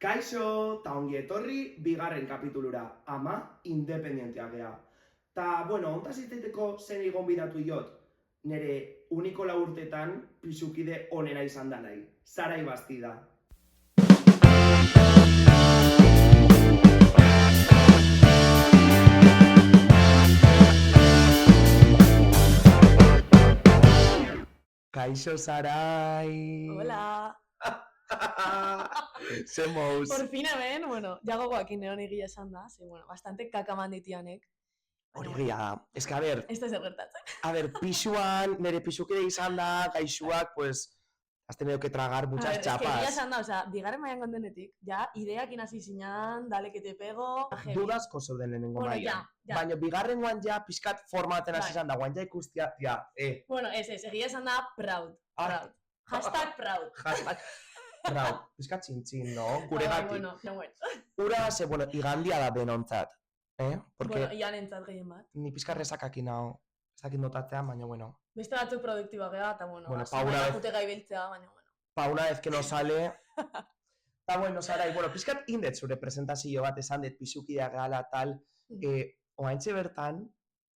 Kaixo, ta ongi etorri, bigarren kapitulura, ama independenteak gea. Ta, bueno, ontaz izteiteko zen gonbidatu jot, nere uniko urtetan pisukide onena izan da nahi, Sarai Bastida. Kaixo, Sarai! Hola! Semos! Por fin hemen, bueno, ja gogoakin neon egia esan da, ze, bueno, bastante kakaman ditianek. Hori egia da. Ez que, a ber, Ez da zer gertatzen. a ber, pisuan, nere pisukide izan da, gaixuak, pues, has tenido que tragar muchas chapas. Egia esan da, osea, bigarren mailan kondenetik, ja, ideakin hasi zinan, dale que te pego... Dudazko zeuden lehenengo Bueno, mailan. ja. Baina bigarrengoan ja pixkat formaten hasi izan da, guan ja ikustia, Bueno, egia esan da, proud. Hashtag proud. Hashtag proud. Pixkat txintxin, no? Gure gati. Bueno. Ura, ze, bueno, igandia da denontzat. Porque Bueno, ian entzat gehien bat. ni pixkat rezakakin hau. Ezakin notatzean, baina, bueno. Beste batzuk produktiba gea, eta bueno, Paula jute gai biltzea, baina bueno. Pa una vez que no sale... Ta bueno, Sarai, bueno, pixkat indet zure presentazio bat esan dut pisukidea gehala tal, oaintxe bertan,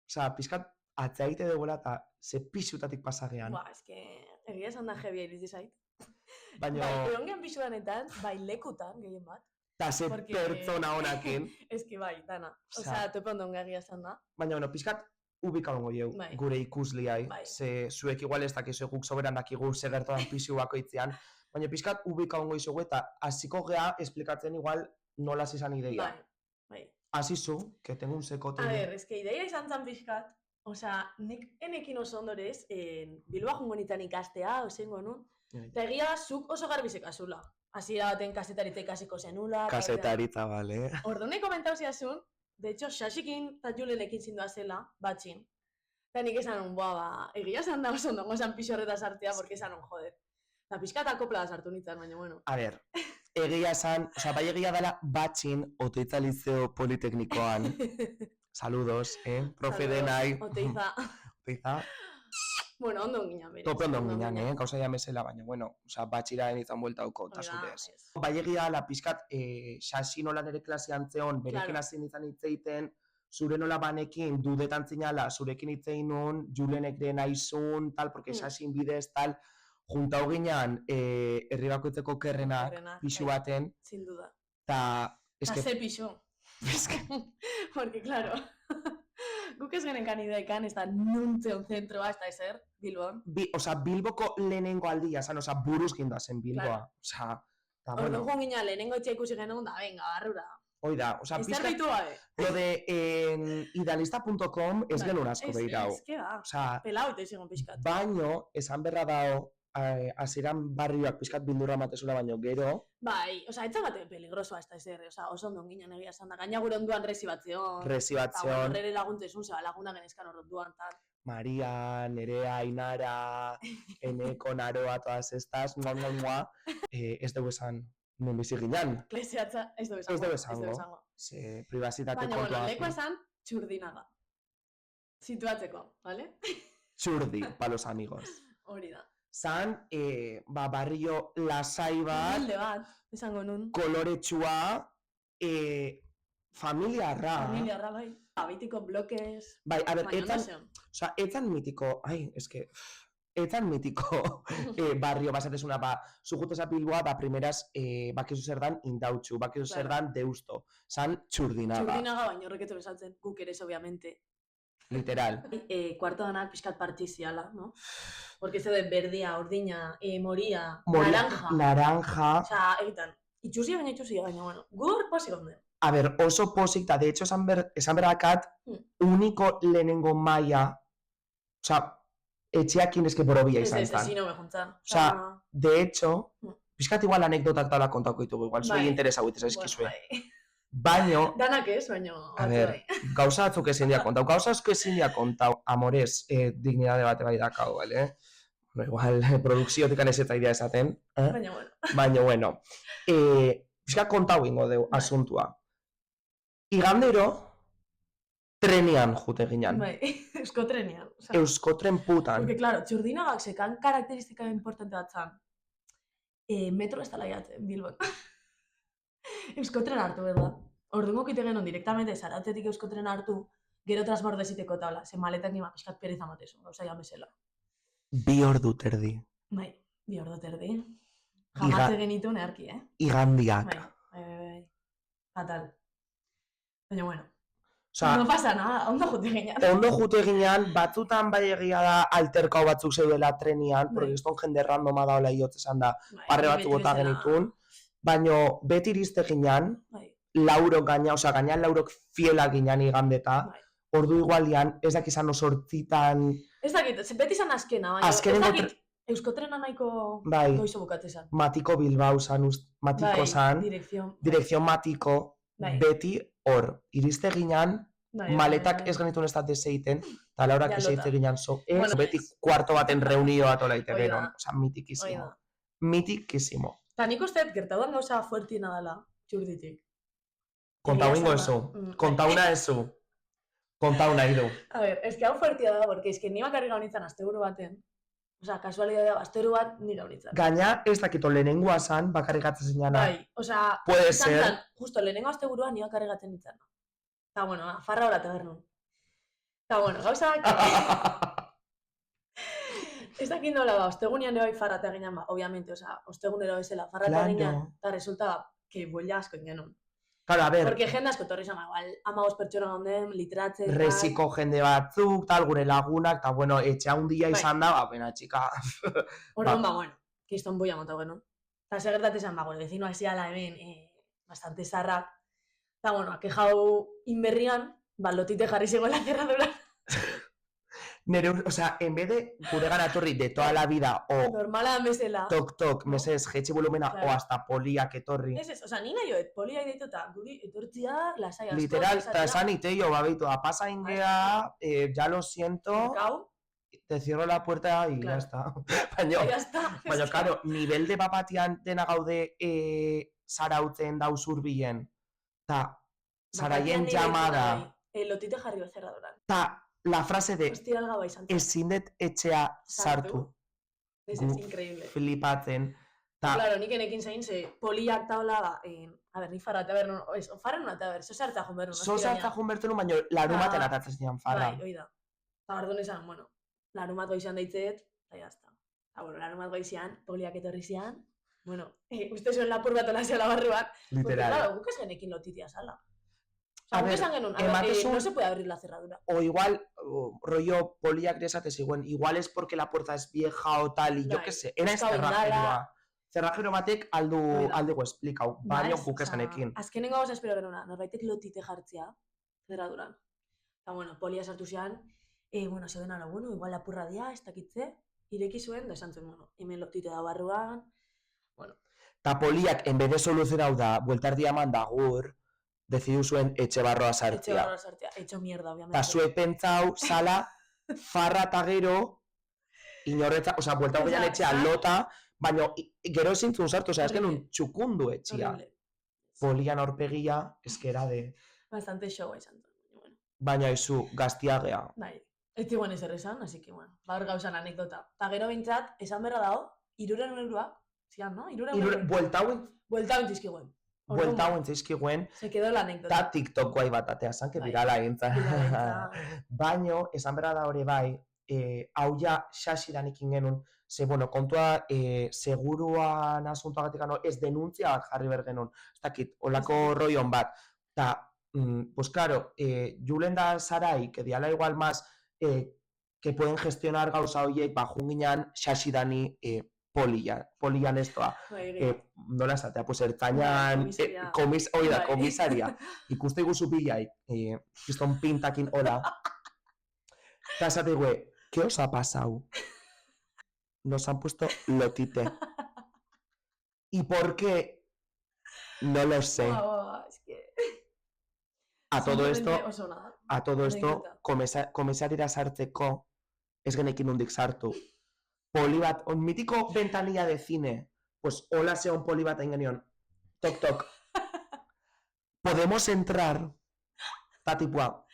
oza, pixkat atzaite duguela eta ze pisutatik pasagean. Ba, eske, egia esan da jebia irizi zait. Baina... Bai, egongean pisudanetan, bai lekutan, gehien bat. Ta ze pertsona honakin. Eski bai, dana. Osea, tope ondo egia esan da. Baina, bueno, pixkat ubikagongo jau, gure ikusliai. Ze zuek igual ez dakizu guk soberan dakigu ze gertoan pisu bakoitzean. Baina pixkat ubikagongo izugu eta hasiko gea esplikatzen igual nola izan ideia. Bai. Hasizu, que tengo un sekote. A ver, eske ideia izan zan pixkat. Osea, nik enekin oso ondorez, Bilboa jungo nitan ikastea, osengo nun. Eta egia zuk oso garbizek azula. Hasiera baten kasetaritza ikasiko zenula. Kasetaritza, bale. Ordone komentau ziazun, de hecho, Xaxikin eta Julenekin zindua zela, batxin. Eta nik esan egia esan da oso ondongo esan pixo horreta sartzea, porque esan joder. Eta pixka eta kopla sartu nintzen, baina bueno. A ver, egia esan, oza, bai egia dela batxin Oteiza Liceo Politeknikoan. Saludos, profe denai. Oteiza. Oteiza. Bueno, ondo ginean, berez. Tope ondo ginean, gauza jamesela, baina, bueno, oza, batxiraen izan buelta uko, eta zurez. Bai egia dela, pixkat, Xaxi nola nere klasean zeon, berekin hasi nintzen hitzeiten, zure nola banekin dudetan zinala, zurekin hitzein nun, Julenek den aizun, tal, porque Xaxin bidez, tal, juntau ginean, herri bakoitzeko kerrenak, pixu baten. Sin duda. Ta ze pixu. Porque, claro, guk ez genenkan ideekan, ez da nuntzeon zentroa, ez da ezer, Bilbon. Osa, Bilboko lehenengo aldia, osa, buruz gindoa zen Bilboa. Osa, ta, bueno. Orduan gina lehenengo etxe ikusi genuen, da, venga, barrura. Oida, osa, pizka... Lo de idealista.com ez genuen asko behirau. Ez que ba, pelau eta izigon pizkat. Baino, esan berra dao, hasieran barrioak pizkat bildurra matezula baino gero. Bai, osa, etza baten peligrosoa ez da ezer, osa, oso ondo ginen egia esan da. Gaina gure onduan resibatzion. Eta horrere laguntzezun, zeba laguna genezkan horrenduan, tal. Maria, Nerea, Ainara, Eneko, Naroa, todas estas, ez dugu esan non bizi ginen. Kleseatza, ez dugu esango. Ze privazitate kontua. Baina, bueno, lekoa esan, txurdinaga. Situatzeko, vale? Txurdi, pa los amigos. Hori da. Zan, barrio lasai bat, humilde bat, esango nun. Koloretsua, familiarra. Familiarra, bai. Abitiko blokez... Bai, a ber, etzan mitiko, etzan mitiko barrio basatezuna, zuguteza Bilboa, primeras, bakizu zer dan indautxu, bakizu zer dan deusto, zan txurdinaga. Txurdinaga, baina horreketu besaltzen, guk ere, obviamente. Literal. Kuarto danak pixkat partiziala, no? Porque ze de berdia, ordina, moria, naranja. Osa, egitan, itxusia, baina, bueno, gur posi gonden. A ber, oso pozik, eta de hecho esan berrakat, uniko lehenengo maia, oza, etxeakin eske borobia izan zan. Ez, no me juntzan. Oza, de hecho, pixkat igual anekdotak tala kontauko ditugu, igual zuei interesa guitez ezkizue. Baino... Danak ez, baino... A ber, gauza batzuk ezin dia kontau, gauza asko ezin dia kontau, amorez, dignidade bate bai dakau, bale? Igual, produkziotik anezetza idea esaten. Baina, bueno. Pixkat kontau ingo deu, asuntua. Igandero, trenean jute ginen. Bai, euskotrenean. Euskotren putan. Porque, claro, txurdinagak sekan karakteristika importante bat zan. Metro ez tala jatzen, Bilbon. Euskotren hartu, ¿verdad? Orduan okite genuen direktamente Zarautzetik Euskotren hartu, gero transbordeziteko taula, ze maletak nima pixkat pereza matezu, gauza jamezela. 2 ordu terdi. Bai, 2 ordu terdi. Jamatze genitu neharki, Igandiak. Bai. Fatal. Baina, bueno. Osa, no pasa nada, ondo jute ginean. Ondo jute ginean, batzutan bai egia da alterkau batzuk zeudela trenian, porque eston jende randoma daola iotz esan da, parre batzu bota genitun, baina beti iriste ginean, laurok gaina, osa gainan laurok fiela ginean igandeta, ordu igualian, ez dakizan osortzitan... Ez dakit, beti izan azkena, baina ez dakit Euskotrena nahiko goizo bukatzezan. Matiko Bilbao zan, Matiko zan, direkzion Matiko, beti hor, iriste ginean, maletak ez genituen ez dut deseiten, eta laurak eseite ginean beti kuarto baten reunioa tolaite gero, oza, mitikizimo. Mitikizimo. Eta nik usteet gertaudan gauza fuertina dela, txurditik. Kontauingo ezu, kontauna ezu, kontauna idu. A ver, es que hau fuertia da, porque es que ni bakarri gaunitzen asteburu baten, oza, kasualidadea, asteburu bat ni gaunitzen. Gaina, ez dakito lehenengoa zan, bakarri gatzen zinana. Bai, oza, puede ser. Justo, lehenengo asteburua ni bakarri gatzen nintzen. Eta, bueno, farra hola tabernun. Eta, bueno, gauzak... Ez dakit nola ba, ostegunean bai farra eta ginean ba, obviamente, oza, ostegunero bezala farra eta ginean, eta resulta que bolla asko ingenun. Claro, a ver. Porque jende asko torri zama, igual, 15 pertsona gonden, literatzen... Resiko jende batzuk, tal, gure lagunak, eta, bueno, etxe handia izan da, ba, bena, txika. Orduan, ba, bueno, kiston boia mota genuen. Eta segertat esan, ba, gure vecino asiala hemen, bastante zarrak. Eta, bueno, akejau inberrian, ba, lotite jarri zegoela cerradura. Nere, o sea, en vez de gure ganatorri de toda la vida, o... Normala bezala. Tok, meses, jetxe volumena, o hasta poliak etorri. Ez, o sea, nina joet, poliak deituta, guri etortzia, lasai asko. Literal, eta esan iteio, babeitu, pasa ingea, ya lo siento, te cierro la puerta y ya está. Baina, claro, nivel de bapatian dena gaude zarautzen dauzurbilen, eta zaraien llamada. Lotite jarri bezerradoran. Ta, la frase de ezin dut etxea sartu. Ez increíble. Flipatzen. Claro, nik enekin zain, ze poliak taula, a ber, ni farra eta ber, farren una eta ber, sosartza junberun. Sosartza junberun, baina larumaten atatzen zinean farra. Bai, oida. Eta bardun esan, bueno, larumat goizan deitzeet, eta jazta. Eta, bueno, larumat goizian, poliak etorri zian, bueno, uste zuen lapur bat olazio labarruan. Literal. Porque, claro, guk ez genekin lotitia sala. A ver, no se puede abrir la cerradura. O igual, rollo poliak desate ziguen, igual es porque la puerta es vieja o tal, y yo que sé, era ez cerrajeroa. Cerrajero batek aldugu esplikau, baino guk esanekin. Azkenengo gauza espero genuna, norbaitek lotite jartzea, cerraduran. Eta, bueno, polia sartu zean, bueno, zeuden ala, bueno, igual lapurra dia, ez dakitze, ireki zuen, da esan zuen, bueno, hemen lotite da barruan, bueno. Ta poliak, en vez de soluzionau da, bueltar diaman da gur, decidiu zuen etxe barroa sartzea. Etxe barroa sartzea, etxo mierda, obviamente. Ta zuek pentsau, sala, farra eta gero, inorretza, oza, buelta goian etxea lota, baina gero ezintzun sartu, oza, ez genuen txukundu etxea. Polian aurpegia, eskera de... Bastante show izan. Baina izu, gaztiagea. Bai, ez ziguen ezer esan, así que, bueno, baur gauzan anekdota. Ta gero bintzat, esan berra dago, 300 euroak, zian, no? 300 euroak. Buelta bintizkiguen. Buelta hauen zeizkiguen, se quedó la anécdota. Ta TikTok guai bat atea zan, que virala egintza. Baino, esan berra da hori bai, hau ja xaxidan ikin genuen, ze, bueno, kontua seguruan asuntoagatik ez denuntzia bat jarri ber genuen, ez dakit, olako roion bat. Ta, pues claro, Julen da Sarai, que diala igual más, que pueden gestionar gauza horiek, bajun ginean xaxidani polian estoa. Nola esatea, pues ertzainan, komisaria. Ikuste iguzu pilai, kiston pintakin hola. Eta esate gue, ¿qué os ha pasado? Nos han puesto lotite. ¿Y por qué? No lo sé. A todo esto, komisarira sartzeko, ez genekin hundik sartu. Poli bat, mitiko ventanilla de cine, pues hola zeon poli bat egin genion, tok. ¿Podemos entrar? Ta tipua,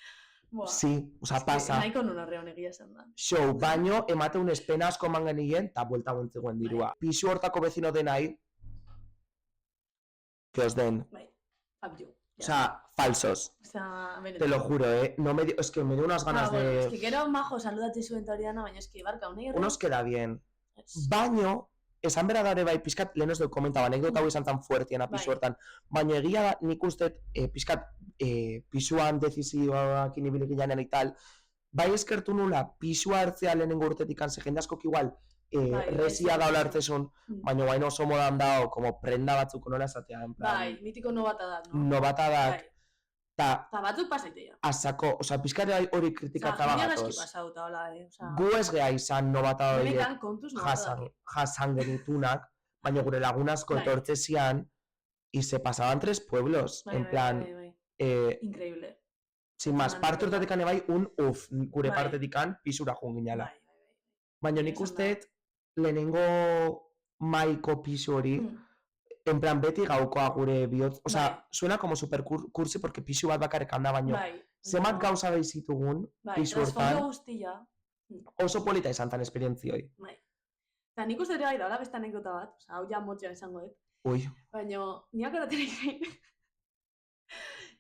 sí, o sea, pasa. Naiko non horrean egia esan da. Show, baino, emate un espena asko man genien, ta buelta guentzegoen dirua. Pisu hortako bezino denai, que os den. Fuck you. O sea, falsos. O sea, Te lo juro, no me dio, es que me dio unas ganas bueno, de... es que gero majo saludate zuen toriana, baina eski barka unei Unos queda bien. Baino, esan bera dare bai, pixkat, lehen ez dut komentaba, anekdota hau izan zan fuertiena pisu hortan. Baina egia da, nik uste, pixkat, pisuan dezizioak inibili gilanen ital, bai eskertu nula, pisua hartzea lehenengo urtetik anze, jende askok igual, resia da olartzezun, baina bain oso modan dao, como prenda batzuk nola esatea, en plan... Bai, mitiko nobatadak, no? Nobatadak, ta batzuk pasaitea. Azako, oza, pizkare hori kritikatza bagatoz. Gu ez geha izan nobata horiek jasan genitunak, baina gure lagun asko etortzezian, y se pasaban 3 pueblos, en plan... Increíble. Sin más, parte hortatik bai, gure partetik pisura joan ginala. Baina nik usteet, lehenengo maiko pisu hori, en plan, beti gaukoa gure bihotz, o sea, suena como super kursi, porque pisu bat bakarrik handa baino. Zemat gauza behizitugun, pisu hortan, oso polita izan tan esperientzioi. Eta nik uste ere bai daula beste anekdota bat, hau ja motxean izango dut. Ui. Baina, niak eratenek gain,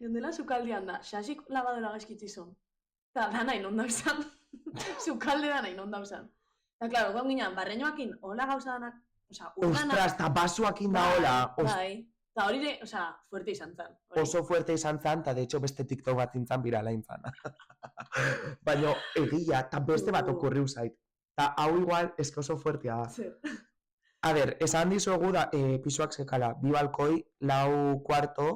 jondela sukaldean da, xasik labadora gaizkitzizun. Eta da nahi non dauzan, sukalde da nahi non dauzan. Eta, klaro, guen ginean, barreñoakin, hola gauza danak, ostras, eta basuakin da hola. Bai, eta hori de, fuerte izan zan. Oso fuerte izan zan, eta de hecho beste TikTok bat intzan birala intzan. Baina egia, eta beste bat okurriu zait. Eta hau igual, eske oso fuertea da. A ber, esan dizuegu da, pisuak sekala, 2 balkoi, 4 kuarto,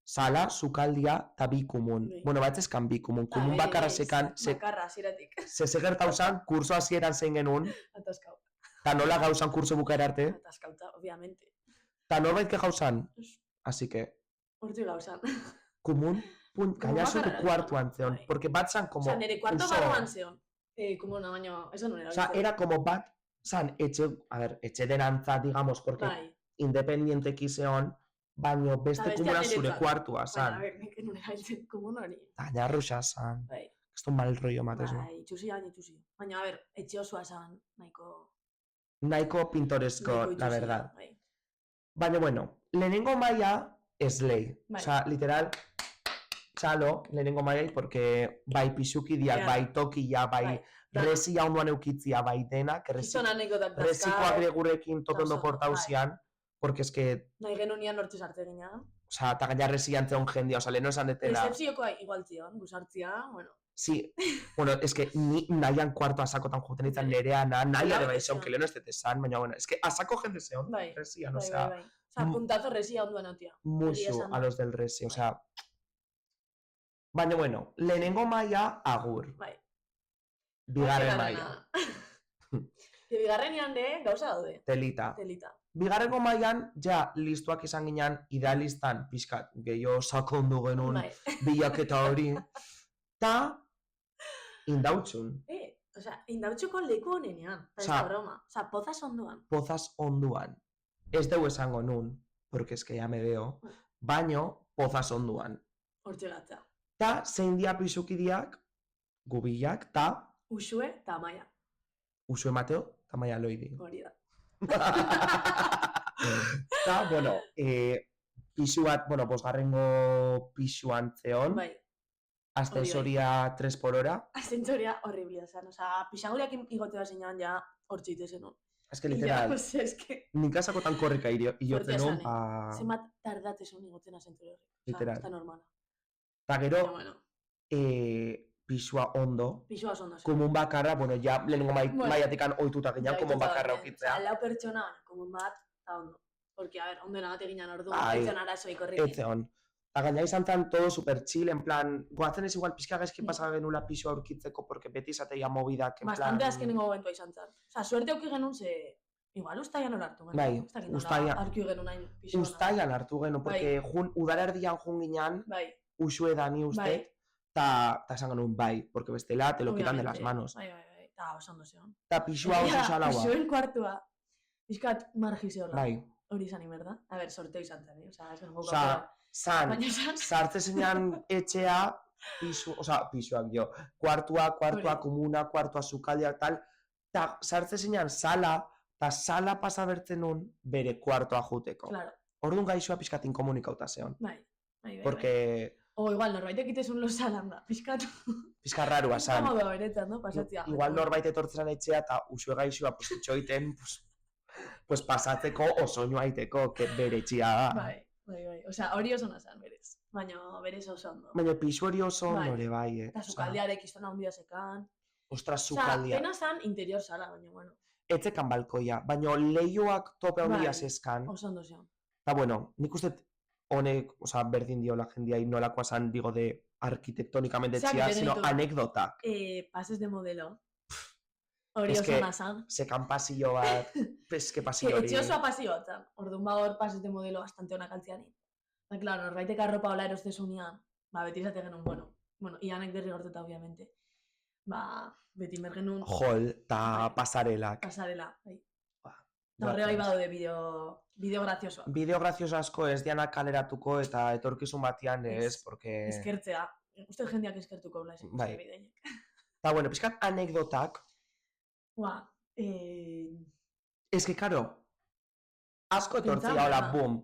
sala, sukaldia, eta 2 kumun. Bueno, bat ezkan 2 kumun. Kumun bakarra sekan... Bakarra, ziratik. Segertau zan, kurso hasieran zein genuen. Ataskau. Eta nola gauzan kurso bukaera arte. Ataskauta, obviamente. Eta norbait que gauzan. Así que... Hortzi gauzan. Kumun, gaina zure kuartuan zeon. Porque bat zan como... Osa, nire kuarto barruan zeon. Kumuna, baina, eso no era. O sea, era como bat, zan, etxe denantza, digamos, porque independiente kiseon, baino beste kumuna zure kuartua, zan. Baina, nik enun erailtzen kumun hori. Baina ruxa, zan. Esto mal rollo matezu. Bai, itxusi. Baina, a ber, etxe osoa zan, nahiko pintoresko, la verdad. Baina, bueno, lehenengo maia es lei. O sea, literal, txalo, lehenengo maia, porque bai pisukidiak, bai tokia, bai resia onduan eukitzia, bai denak, resikoak gurekin totondo portauzian, porque es que... Nahi genunian hortzi sarte gina. O sea, eta gaina resian zeon jendia, o sea, leheno esan detela... Recepziokoa igual zion, gusartzia, bueno... Sí, bueno, es que ni nahian kuarto asakotan juten izan nereana, nahi ere bai zeon, que leheno ez detesan, baina, bueno, es que asako jende zeon, resian, o sea... O sea, puntazo resia onduan atia. Mucho a los del resi, o sea... Baina, bueno, lehenengo maia agur. Bai. Bigarren maia. Bigarrenean de, gauza daude. Telita. Bigarrengo maian, ja, listuak izan ginen, idealistan, pixkat, gehiago sakondu genuen bilaketa hori. Ta, indautxun. Osea, indautxuko leku honenean, eta ez da broma. Osea, pozaz onduan. Pozaz onduan. Ez dugu esango nun, porque es que ya me veo, baino, pozaz onduan. Hortxegatza. Ta, zein dia pisukidiak, gubilak, ta... Usue eta Amaia. Usue Mateo, eta Amaia Loidi. Hori da. Ta, bueno, pisu bat, bueno, posgarrengo pisuan zeon. Bai. Ascensoria 3x. Ascensoria horriblia zen, osea, pixaguriak igote bat zinean ja hortxite zenun. Es que literal, nik asakotan korrika iotzen nun, Zemat tardatezun igotzen ascensoria horrek. Literal. Eta normala. Ta gero, pisua ondo. Pisua ondo. Komun bakarra, bueno, ja lehenengo maiatikan oituta ginean, komun bakarra okitzea. Lau pertsona, komun bat, eta ondo. Porque, a ver, ondo nagate ginean orduan, etzen arazoik horrekin. Etzeon. Eta gaina izan zen todo super chill, en plan, goatzen ez igual pixka gaizki pasaga genula pisua aurkitzeko, porque beti izateia movidak, en plan... Bastante azkenengo momentua izan zen. Osa, suerte auki genuen, ze... Igual ustaian hor hartu genuen. Bai, ustaian hartu genuen, porque udara erdian jun ginean, usue dani uste, eta esan genuen bai, porque bestela te lo quitan de las manos. Bai, eta oso ondo zion. Eta pisua oso salaua. Pisuen kuartua, pixkat margize horra. Bai. Hori izan berda. A ber, sorteo izan zen, Osa, sartze zenean etxea, pisuak jo, kuartua, komuna, kuartua, sukaldia, tal, eta sartze zenean sala, eta sala pasa bertzen nun bere kuartoa juteko. Claro. Orduan gaixoa pixkat inkomunikauta zeon. Bai. Porque... O igual, norbaitek itezun lozalan da, pixkatu. Pizka rarua zan. Komodo beretan, no? Pasatzea. Igual norbait etortzen etxea eta usue gaixua pues itxoiten, pues pasatzeko osoinu aiteko, que bere etxia da. Bai. Osea, hori oso nazan, berez. Baina berez oso ondo. Baina pixu hori oso nore bai, Eta sukaldearek izan handia sekan. Ostras, sukaldia. Osea, pena zan interior sala, baina, bueno. Etzekan balkoia, baina leioak tope handia zeskan. Oso ondo zion. Eta bueno, nik uste honek, osea, berdin diola jendia nolakoa zan, digo, de arquitectónicamente txia, sino anekdotak. Pases de modelo. Hori oso nazan. Sekan pasillo bat, peske pasillo hori. Etxe osoa pasillo batzan. Orduan hor pases de modelo bastante honak altzianin. Eta, claro, norbaitek arropa hola erostezunean, beti izate genuen, bueno, ianek derrigortuta, obviamente. Beti mergenun... Jol, eta pasarelak. Pasarela, bai. Eta horre bai badaude bideo graziosoak. Bideo grazioso asko ez dianak kaleratuko eta etorkizun batian ez, porque... Eskertzea. Uste jendeak eskertuko hola esan. Bai. Eta, bueno, pixkat anekdotak. Ez que, karo, asko etortzia hola, bum.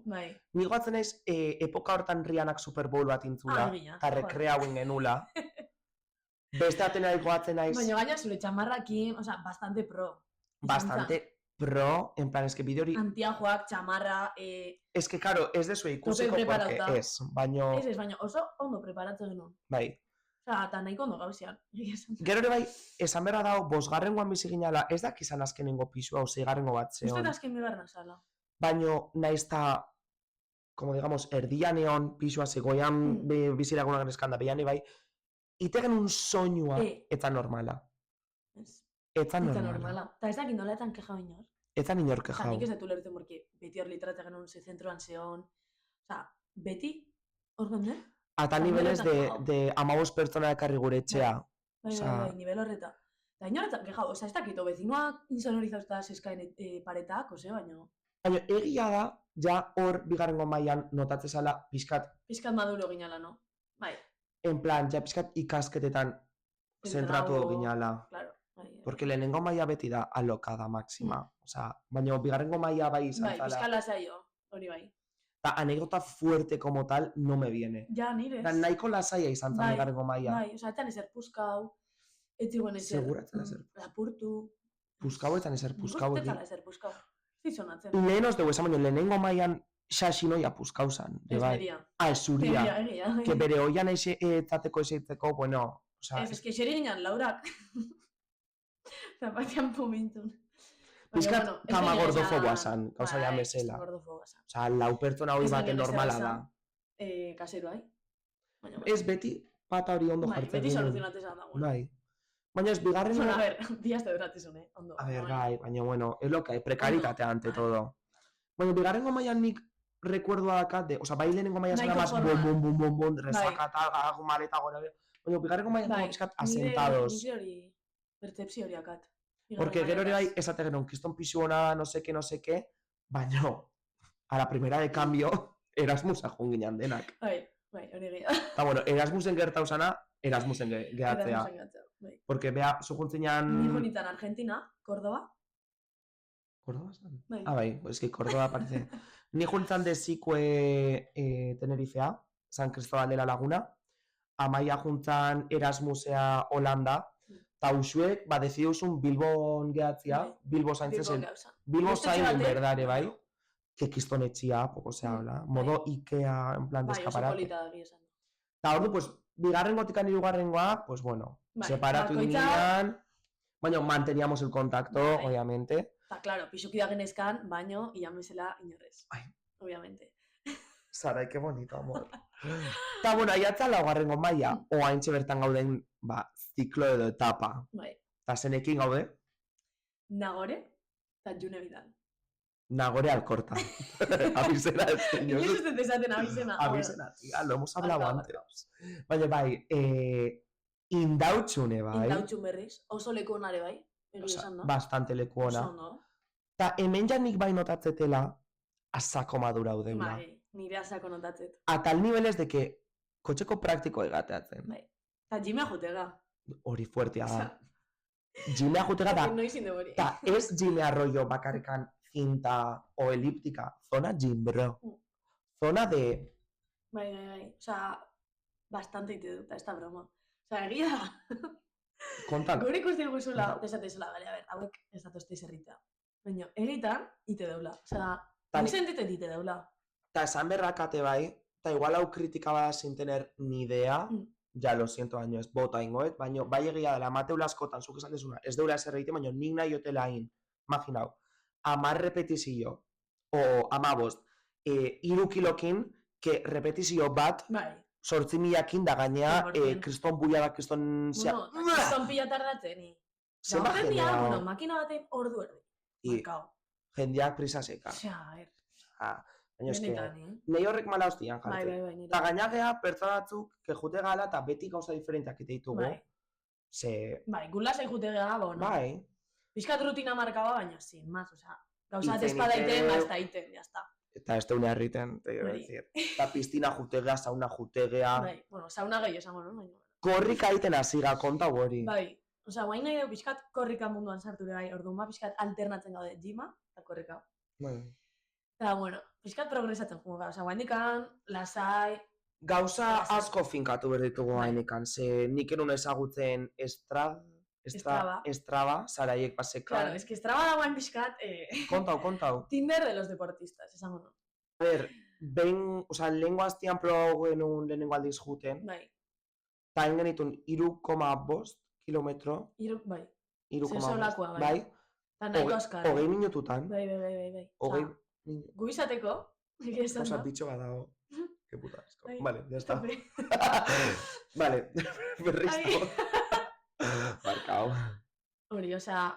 Ni goatzen ez, epoka hortan Rianak Super Bowl bat intzula, eta rekreauen genula. Beste atena goatzen naiz. Baina gaina zure txamarrakin, oza, bastante pro. Bastante pro, en plan, eske bideo hori... Antiajoak, txamarra... Ez que, karo, ez desue ikusiko porque ez, baino... Ez, baina oso ondo preparatzen genuen. Bai. Osa, eta nahiko ondo gauzean. Gero ere bai, esan berra dago, 5. bizi ginala, ez dak izan azkenengo pisua, o 6. bat zeon. Uste da azken bigarren azala. Baino, naiz ta, como digamos, erdian egon pisua zegoian biziragunak eskanda, behian bai, itegen un soinua, eta normala. Eta normala. Eta ez dakit nola etan keja inor. Eta inor keja. Nik ez detu lertzen, porque beti hor litrate genuen ze zentroan zeon. Osa, beti, hor gende? A tal niveles de 15 pertsona ekarri gure etxea. Bai, nivel horreta. Eta inoretan keja, osa, ez dakit, bezinoak insonorizauzta zeskain paretak, ose, baina... Baina egia da, ja hor bigarrengo mailan notatzezala pixkat... Pixkat maduro ginala, no? Bai. En plan, ja pixkat ikasketetan zentratu ginala. Claro. Porque lehenengo maila beti da alokada máxima. Osea, baina bigarrengo maila bai izan zala. Bai, pixkala zaio, hori bai. Ta anécdota fuerte como tal no me viene. Ja, nires. Da nahiko lasaia izan zan bigarrengo maila. Bai, osea, etan ezer puskau, etziguen ezer... Seguratzen ezer. Lapurtu... Puskau etan ezer puskau. Etan ezer puskau. Zizonatzen. Lehenos dugu esan baino, lehenengo mailan xaxinoia puskau zan. Ez beria. Ez zuria. Egia. Que bere oian etzateko ezeiteko, bueno... Ez que xeri ginen, Laurak. Zapatian pomintun. Piskat kama gordofoboa zan, gauza ja mesela. Osa, 4 pertsona hori baten normala da. Kasero, Ez beti, pata hori ondo jartzen. Beti soluzionatzen da. Bai. Baina ez, bigarren... Bueno, a ver, días de duratzen, ondo. A ver, bai, baina, bueno, es lo que hay, prekaritatea ante todo. Baina, bigarrengo mailan nik recuerdo dakat, osa, bai lehenengo mailan zara más bom, resakata, maleta gora. Baina, bigarrengo mailan como piskat asentados. Nire hori... Percepzio horiakat. Porque gero ere bai, esate genuen, kiston pisu hona, no sé qué, baina, a la primera de cambio, Erasmusa joan ginen denak. Bai, hori gira. Eta bueno, Erasmusen gertau zana, Erasmusen gehatzea. Bai. Porque bea, zujuntzinean... Ni jonitan Argentina, Córdoba. ¿Córdoba zan? Bai. Ah, bai, es que Córdoba parece... Ni jonitan de Zikue Tenerifea, San Cristóbal de la Laguna, amaia juntzan Erasmusea Holanda, eta usuek, dezideuzun Bilbon gehatzia, Bilbo zaintzezen. Bilbo zain, berdare, bai. Que kistonetxia, poco se habla. Modo Ikea, en plan, de escaparate. Bai, oso polita da gizan. Eta ordu, pues, bigarrengotik hirugarrengoa, pues bueno, separatu ginean, baina manteníamos el contacto, obviamente. Eta, claro, pixuki da genezkan, baino, iamezela inorrez. Obviamente. Sarai, que bonito, amor. Eta, bueno, aiatza laugarrengo maila, oaintxe bertan gauden, ziklo edo etapa. Bai. Eta zenekin gaude? Nagore, eta June Vidal. Nagore Alcorta. Abizena, señor. Yo usted desaten abizena. Abizena, tía, lo hemos hablado antes. Baina, bai, indautxune, bai. Indautxun berriz, oso leku onare, bai. Bastante leku ona. Eta hemen janik bai notatzetela, asako madurau deula. Bai, nire asako notatzet. A tal niveles de que kotxeko praktiko egateatzen. Bai. Eta jimea jutega. Hori fuertea da. Jimea jutega da. Eta ez jimea rollo bakarrikan cinta o elíptica. Zona gym, bro. Zona de Bai. Osea, bastante ite dut, ez da broma. Osea, egia da. Kontan. Gure ikusten guzula, desatezula, bale, a ver, hauek ez datozte izerritea. Baina, eritan, ite deula. Osea, sentitet ite deula. Ta esan berrakate bai, ta igual hau kritika bada sin tener ni idea, ja, lo siento, baino ez bota ingoet, baino bai egia dela, Mateula askotan, zuk esan desuna, ez deula eser egiten, baino nik nahi otela hain, imaginau, 10 repetizio, o 15, 3 kilokin, que repetizio bat, 8.000 da gainea, kriston buia da, kriston... Bueno, kriston pila tardatzen, Zema jendea... Bueno, makina baten ordu erdi. Jendeak prisa seka. Baina eske, nahi horrek mala hostian jartzen. Bai. Eta gainagea, pertsona batzuk, que jute gala eta beti gauza diferenteak ite ditugu. Bai, gula zei jute gara, bueno. Bai. Piskat rutina markaba, baina sin más, osea, gauza bat espada iten, basta iten, jazta. Eta ez teunea erriten, te quiero decir. Eta piztina jutegea, sauna jutegea. Bai, bueno, sauna gehi esango, no? Korrika aiten aziga, konta hori. Bai, osea, guain nahi dugu piskat korrika munduan sartu gai, orduan ba piskat alternatzen gaude gima eta korrika. Bai. Eta, bueno, piskat progresatzen jugu gara, osea, guain dikan, lasai... Gauza asko finkatu berditugu guain dikan, ze nik enun ezagutzen Strava, Saraiek paseka. Claro, es que Strava da guain piskat... Kontau. Tinder de los deportistas, esango no. A ver, behin, osea, lehengo aztian probau genuen lehenengo aldiz juten. Bai. Ta hain genitun 3,5 kilometro. Bai. 3,5. Bai. Ta nahiko askar. 20 minututan. Bai. 20 minututan. Gu izateko, Osa, bitxo bat dago. Que puta esko. Vale, ya está. Vale, berrizto. Barkau. Hori, osea,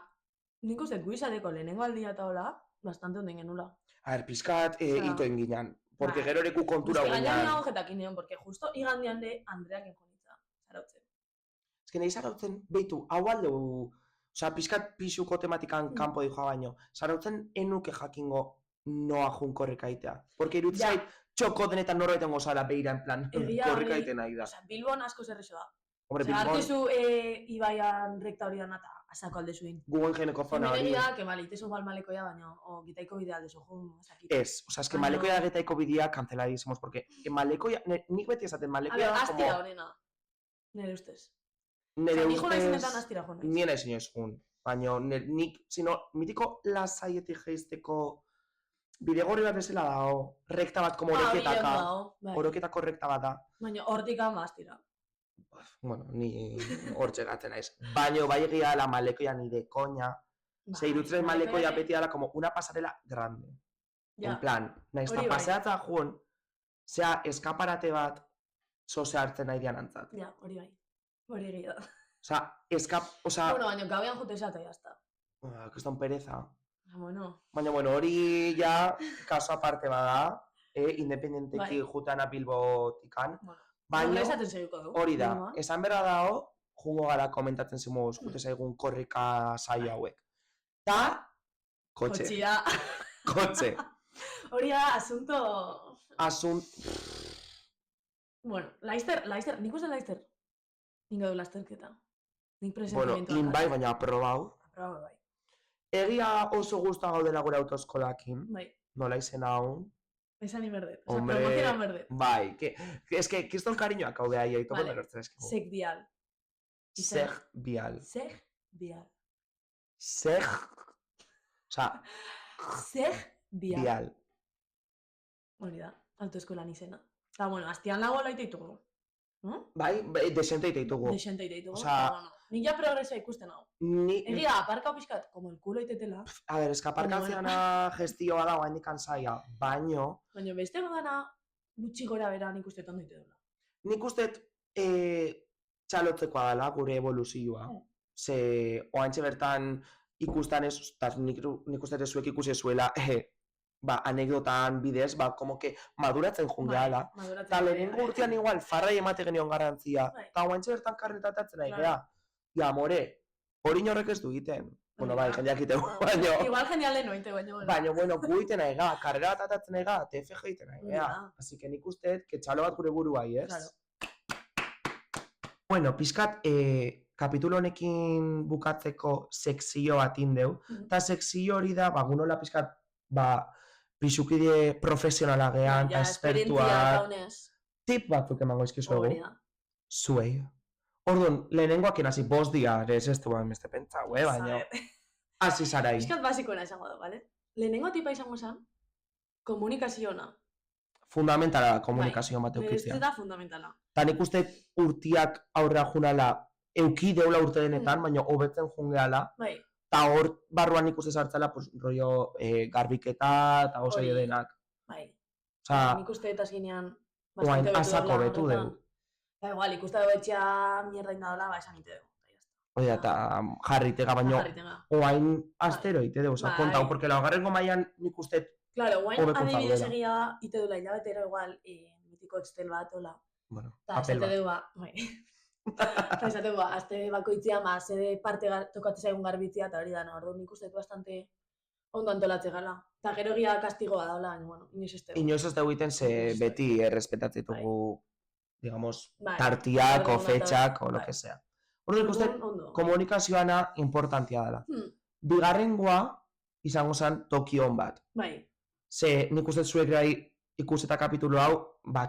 nik uste gu izateko lehenengo aldia eta hola, bastante onden genula. A ver, pizkat ito enginan. Porque gero ereku kontura guinan. Gainan nago jetakin neon, porque justo igandian de Andreak enjonitza, zarautzen. Ez que nahi zarautzen, beitu, hau aldeu, osea, pizkat pixuko tematikan kanpo dijoa baino, zarautzen enuke jakingo noa jun korrekaitea. Porque irutzait, txoko denetan norbaiten gozala beira en plan, korrekaiten nahi da. Osea, Bilbon asko zerrexo da. Hombre, Bilbon... Artezu Ibaian rekta hori dan eta asako aldezu in. Guen geneko zona hori. Hemen da, que vale, itezu igual malekoia, baina, o gitaiko bidea aldezu jun, esakit. Ez, osea, es que malekoia da gitaiko bidea canceladísimos, porque malekoia, nik beti esaten malekoia da como... A ver, astira honena, nire ustez. Nire ustez... Nijo nahizenetan astira honez. Nien nahi zinez jun, baina nik, sino, mitiko lasaietik geizteko bidegorri bat bezala dao, rekta bat como orokietaka, orokietako rekta bat da. Baina hortik ama astira. Bueno, ni hortxe gaten naiz. Baina bai egia dela malekoia ni de coña. Se irutzen malekoia beti dela como una pasarela grande. En plan, nahiz eta paseatza jun, zea eskaparate bat zoze hartzen nahi dian antzat. Ja, hori bai. Hori egia da. Osea... Bueno, baina gabean jute esata jazta. Kriston pereza. Bueno. Baina, bueno, hori ja kaso aparte bada, independenteki jutana Bilbotikan. Baina, hori da, esan berra dao, jungo gara komentatzen zimuz, jute zaigun korrika saio hauek. Ta, kotxe. Kotxe. Hori da, asunto... Bueno, Laizter, nik uste Laizter. Ningo du lasterketa. Nik presentimientoa. Bueno, bai, baina aprobau. Aprobau, bai. Egia oso guztua gaudela gure autoeskolakin. Bai. Nola izen hau. Esan inberdet. Hombre, promociona inberdet. Bai, es que kriston cariñoak hau behai aito vale. Sek bial. Seg bial. Seg bial. Seg... Osa... Seg bial. Hori da, autoeskolan izena. Eta, bueno, astian lago laite ditugu. Bai, desente ditugu. Desente ditugu, eta, bueno. Nik ja progresoa ikusten hau. Egia, aparkau pixkat, como el culo itetela. A ver, eska aparkatzeana gestioa da guain dikan zaila, baino... Baino, beste gana gutxi gora bera nik uste tondo ite dela. Nik uste txalotzekoa dela gure evoluzioa. Ze, oantxe bertan ikustan ez, nik uste zuek ikusi zuela, anekdotan bidez, como que maduratzen jungeala. Eta lehenengo urtean igual, farrai emate genion garrantzia. Eta oantxe bertan karretatatzen nahi gea. Ja, more, hori inorrek ez du egiten. Bueno, bai, jendeak egiten, baina... Igual genial lehen oite, baina... Baina, bueno, gu egiten nahi ga, karrera bat atatzen nahi ga, TFG egiten nahi ga. Así que nik uste, ketxalo bat gure buru bai, ez? Bueno, pizkat, kapitulo honekin bukatzeko sekzio bat indeu, eta sekzio hori da, gunola pizkat, pixukide profesionala gehan, eta espertuak, tip batzuk emango izkizuegu. Hori da. Zuei. Orduan, lehenengoak hasi 5 dia, ez duan beste pentsau, baina... Hasi zarai. Piskat basikoena izango da, bale? Lehenengo tipa izango zen, komunikaziona. Fundamentala da komunikazio bat eukitzea. Ez da fundamentala. Ta nik uste urtiak aurrera junala, euki deula urte denetan, baina hobetzen jungeala. Bai. Ta hor barruan nik uste sartzala, pues, rollo garbiketa eta gauza denak. Bai. Osa, nik uste eta azkenean oain asako betu dugu. Da igual, ikuste dugu etxea mierda indadola, esan ite dugu. Oida, eta jarritega, baino, oain astero ite dugu, oza, kontau, porque laugarrengo mailan nik uste claro, oain adibidez egia ite duela hilabetero igual, mitiko Excel bat, hola. Bueno, apel bat. Eta esate dugu, azte bakoitzia, zede parte tokatzea egun garbitzia, eta hori dana, orduan nik uste bastante ondo antolatze gala. Eta gero egia kastigoa daula, baina, bueno, inoiz ez dugu. Inoiz ez dugu iten, ze beti errespetatzitugu, digamos, tartiak o fetxak o lo que sea. Orduan ikusten, komunikazioana importantia dela. Bigarrengoa izango zen tokion bat. Bai. Ze nik uste zuek gai ikuseta kapitulu hau,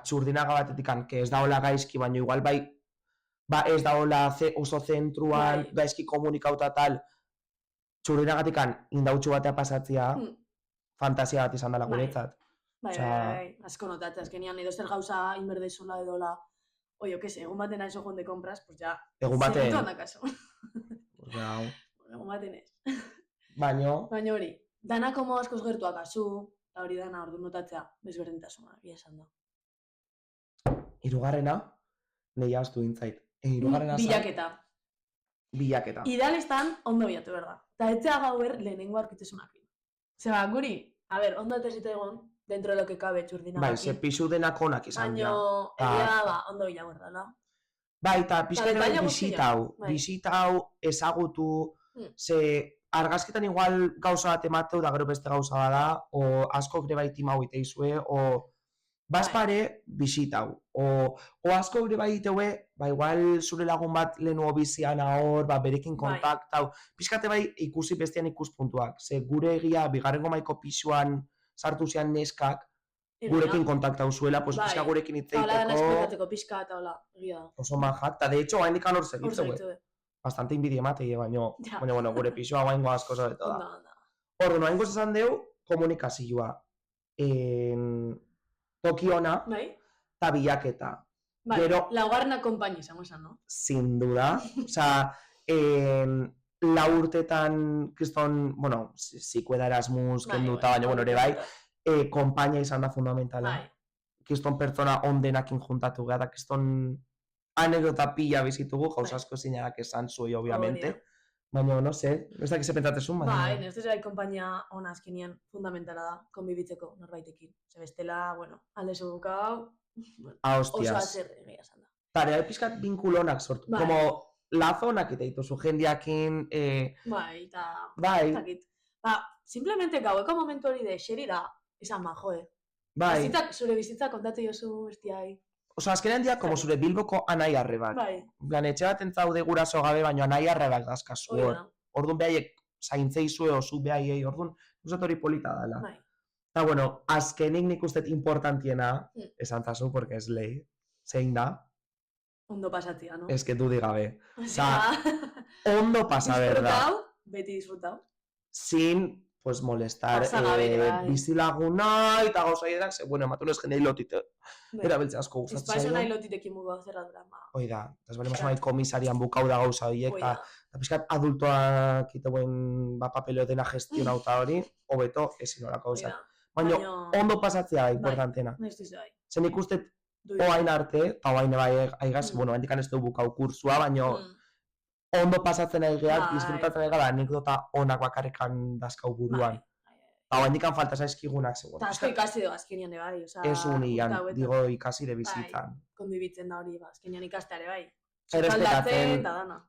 txurdinaga batetikan, que ez daola gaizki, baina igual bai, ez daola oso zentruan, gaizki komunikauta tal, txurdinagatikan indautxu batea pasatzea, fantasia bat izan dela guretzat. Bai, asko notatzen, azkenean edo zer gauza inberdezola edola, oio, que se, egun baten aizo jonde compras, pues ya, egun baten. Segitu handakaso. Egun baten ez. Baina hori, dana komo askoz gertuak azu, eta hori dana ordu notatzea, bezberdintasuna, egia esan da. Hirugarrena, neia astu dintzait. Bilaketa. Idealistan, ondo bilatu behar da. Eta etzea gauer lehenengo aurkitzesunak. Zeba, guri, ondo etezite egon, dentro de lo que cabe txurdinagatik. Bai, ze pixu denak onak izan dira. Baina, egia da, ondo bila behar dela. Bai, eta pixka bisita hau, ezagutu, ze argazketan igual gauza bat emateu da gero beste gauza bada, o asko gure bai timau iteizue, o bazpare bisitau. O asko gure bai iteue, ba igual zure lagun bat lehenuo bizian ahor, ba berekin kontaktau. Pixkate bai ikusi bestean ikuspuntuak, ze gure egia bigarrengo maiko pixuan sartu zian neskak, gurekin kontaktau zuela, pues pixka gurekin hitzeiteko. Hala dana esplikatzeko pixka eta hola, egia. Oso majak, eta de hecho hain dikan hor zegitzeu. Bastante inbidia ematei, baina, bueno, gure pixua guaingo asko zabeto da. Orduan, hain gozizan deu, komunikazioa. Tokiona, eta bilaketa. Laugarrena konpaini izango esan, no? Sin duda. Osa, lau urtetan, kriston, bueno, zikueda Erasmus, kenduta, baina, bueno, ere bai, konpaina izan da fundamentala. Kriston pertsona ondenakin juntatu gara, kriston anekdota pila bizitugu, gauza asko zinarak esan zuei, obviamente. Baina, no sé, ez dakiz epentatzezun, baina... Bai, ez bai konpainia ona azkenean fundamentala da, konbibitzeko norbaitekin. Ze bestela, bueno, alde zugukau, oso azerre egia esan da. Tarea pizkat binkulonak sortu, como lazonak eta dituzu jendiakin... Bai, eta... Bai. Ba, simplemente gaueko momentu hori de xerira, izan majo, Bai. Zure bizitza kontatu jozu, bestiai. Osa, azkenean dia, como zure Bilboko anai arre bat. Bai. Plan, etxe bat entzaude guraso gabe, baina anai arre bat dazkazu hor. Orduan behaiek zaintzeizue osu behaiei, orduan, uzat hori polita dela. Bai. Eta, bueno, azkenik nik uste importantiena, esan zazu, porque es lei, zein da? Ondo pasatzea, no? Ez que dudik gabe. Osa, ondo pasa, berda. Disfrutau, beti disfrutau. Sin, pues, molestar bizilaguna eta gauza edak, bueno, ematu nez jendei lotite. Erabiltze asko gustatzen zaigu. Ez paixo nahi lotitekin mugu zerradura. Oida, ez bale masomai komisarian bukau da gauza horiek, eta pixkat adultoak iteuen papeleo dena gestionauta hori, hobeto ezin horako gauza. Baina, ondo pasatzea da, importantena. Zen ikustet, oain arte, eta oain bai aigaz, bueno, hendikan ez du bukau kursua, baina ondo pasatzen aigeak, disfrutatzen aigeak, anekdota onak bakarrekan dazkau buruan. Eta hendikan falta zaizkigunak, segur. Eta asko ikasi du azkenian bai, oza... Ez unian, digo ikasi de bizitzan. Konbibitzen da hori, azkenian ikasteare bai.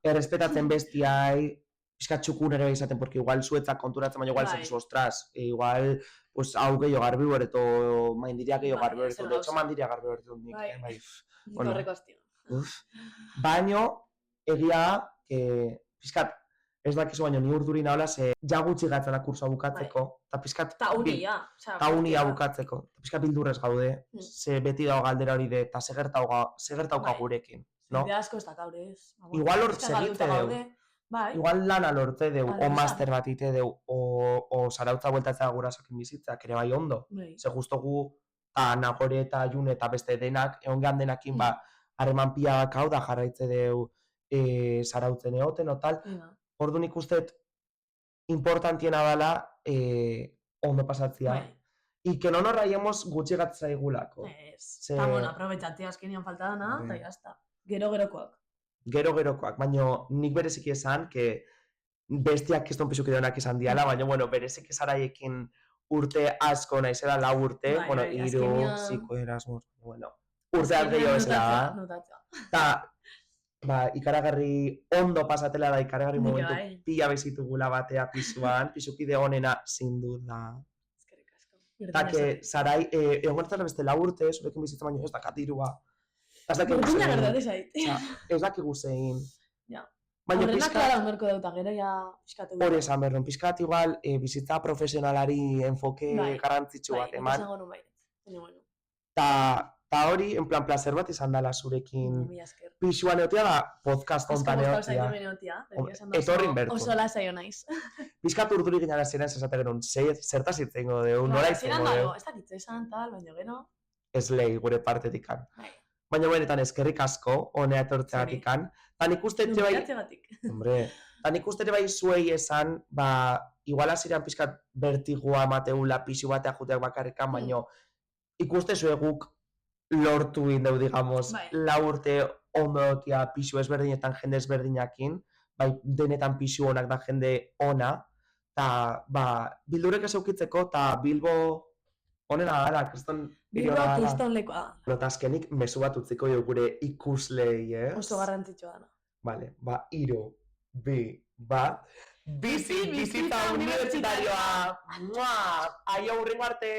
Errespetatzen bestiai, pixka txukun ere izaten, porque igual zuetzak konturatzen, baina igual zen ostras, igual, pues, hau gehiago garbi bereto, maindiria gehiago garbi bereto, de hecho, maindiria garbi bereto nik, bai. Horreko aztio. Baina, egia, pixkat, ez dakizu baino ni urduri nahola, ze ja gutxi gatzela kursoa bukatzeko, eta pizkat... Ta unia, Ta unia bukatzeko, pizkat bildurrez gaude, ze beti dago galdera hori de, eta segertauka gurekin, no? Jende asko ez dakaure ez. Igual hor segite deu, igual lana lortze deu, o master bat ite deu, o zarautza bueltatzea gurasokin bizitzak, ere bai ondo. Ze justo gu, Nagore eta June eta beste denak, egon gehan denakin, harreman pila bakau da jarraitze deu zarautzen egoten, o tal. Ordu nik usteet importantiena dela ondo pasatzea. Y que no nos rayemos gutxi gatzaigulako. Eta, bueno, aprovechatze azkenian falta dana, eta jazta. Gero-gerokoak. Gero-gerokoak, baina nik bereziki esan, que bestiak kiston pisukideonak izan diala, baina, bueno, bereziki zaraiekin urte asko naizela, 4 urte, bueno, 3, 5 Erasmus, bueno, urteak gehiago ezela. Eta, ikaragarri ondo pasatela da, ikaragarri momentu pila bezitugula batea pisuan, pisukide honena zindu da. Eta, que zarai, egon gertzara beste 4 urte, zurekin bizitza baino ez dakatirua. Burdina gertate zait. Ez dakigu zein. Horrenak klara onberko deuta, gero ja piskatu. Hori esan berron, piskat igual bizitza profesionalari enfoke garrantzitsu bat eman. Bai, esango nun Ta hori, en plan, placer bat izan dela zurekin. Pisuan eotia da podcast ontan eotia. Etorrin bertu. Oso lasaio naiz. Piskat urduri ginara ziren zesate genuen, zertaz itzengo deu, nola itzengo deu. Ez dakitze esan tal, baina gero. Ez lehi gure partetikan. Baina benetan eskerrik asko, honea etortzeagatikan. Ta nik uste bai zuei esan, igual azirean pizkat bertigua mateula pisu batea juteak bakarrikan, baina ikuste zueguk lortu indeu, digamos, 4 urte ondo dotia pisu ezberdinetan jende ezberdinakin, bai denetan pisu onak da jende ona, eta bildurek ez eukitzeko, eta Bilbo honena gara, kriston... Bilbo kriston lekoa da. Eta azkenik mezu bat utziko jo gure ikuslei, ez? Oso garrantzitsua dana. Vale, 3, 2, 1... Bizita unibertsitarioa! Aio, hurrengo arte!